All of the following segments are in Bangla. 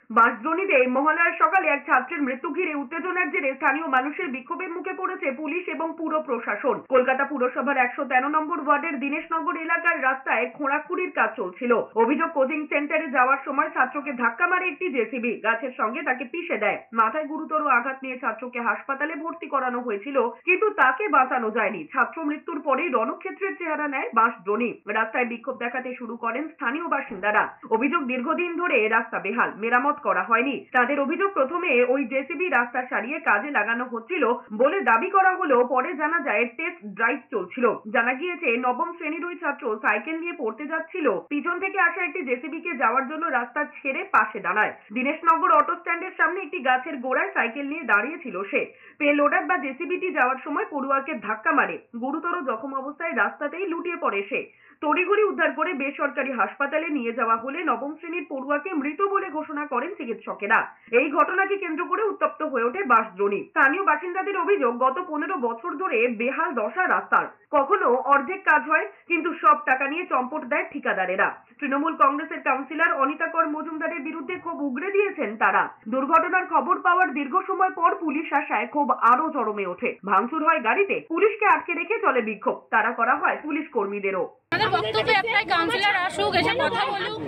বাঁশদ্রোণীতে মহালয়ার সকালে এক ছাত্রের মৃত্যু ঘিরে উত্তেজনার জেরে স্থানীয় মানুষের বিক্ষোভের মুখে পড়েছে পুলিশ এবং পুর প্রশাসন। কলকাতা পুরসভার 113 নম্বর ওয়ার্ডের দীনেশনগর এলাকার রাস্তায় খোঁড়াখুড়ির কাজ চলছিল। অভিযোগ, কোচিং সেন্টারে যাওয়ার সময় ছাত্রকে ধাক্কা মারে একটি জেসিবি, গাছের সঙ্গে তাকে পিষে দেয়। মাথায় গুরুতর আঘাত নিয়ে ছাত্রকে হাসপাতালে ভর্তি করানো হয়েছিল, কিন্তু তাকে বাঁচানো যায়নি। ছাত্র মৃত্যুর পরেই রণক্ষেত্রের চেহারা নেয় বাঁশদ্রোণী। রাস্তায় বিক্ষোভ দেখাতে শুরু করেন স্থানীয় বাসিন্দারা। অভিযোগ, দীর্ঘদিন ধরে রাস্তা বেহাল, মেরামত করা হয়নি। তাদের অভিযোগ, প্রথমে ওই জেসিবি রাস্তা সারিয়ে কাজে লাগানো হচ্ছিল বলে দাবি করা হলো, পরে জানা যায় টেস্ট ড্রাইভ চলছিল। জানা গিয়েছে নবম শ্রেণীর ওই ছাত্র সাইকেল নিয়ে পড়তে যাচ্ছিল, পিছন থেকে আসা একটি জেসিবি কে যাওয়ার জন্য রাস্তা ছেড়ে পাশে দাঁড়ায়। দীনেশনগর অটো স্ট্যান্ডের সামনে একটি গাছের গোড়ায় সাইকেল নিয়ে দাঁড়িয়েছিল সে। পে লোডার বা জেসিবিটি যাওয়ার সময় পড়ুয়াকে ধাক্কা মারে। গুরুতর জখম অবস্থায় রাস্তাতেই লুটিয়ে পড়ে সে। তড়িঘড়ি উদ্ধার করে বেসরকারি হাসপাতালে নিয়ে যাওয়া হলে নবম শ্রেণীর পড়ুয়াকে মৃত বলে ঘোষণা করেন চিকিৎসকেরা। এই ঘটনাকে কেন্দ্র করে উত্তপ্ত হয়ে ওঠে বাঁশদ্রোণী। স্থানীয় বাসিন্দাদের অভিযোগ, গত 15 বছর ধরে বেহাল দশা রাস্তার। কখনো অর্ধেক কাজ হয়, কিন্তু সব টাকা নিয়ে চম্পট দেয় ঠিকাদারেরা। তৃণমূল কংগ্রেসের কাউন্সিলর অনিতা কর মজুমদারের বিরুদ্ধে ক্ষোভ উগরে দিয়েছেন তারা। দুর্ঘটনার খবর পাওয়ার দীর্ঘ সময় পর পুলিশ আসায় ক্ষোভ আরো চরমে ওঠে। ভাঙচুর হয় গাড়িতে, পুলিশকে আটকে রেখে চলে বিক্ষোভ। তারা করা হয় পুলিশ কর্মীদেরও। আমাদের বক্তব্য একটাই, কাউন্সিলর আসুক, এসে কথা বলুক।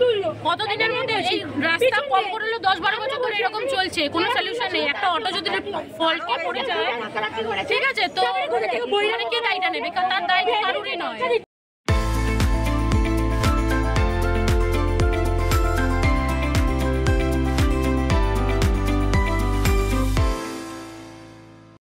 কতদিনের মধ্যে এই রাস্তা কম করলো? 10-12 বছর ধরে এরকম চলছে, কোনো সলিউশন নেই। একটা অটো যদি ফল্টে পড়ে যায়, ঠিক আছে, তো কে দায়টা নেবে? তার দায় কারোরই নয়।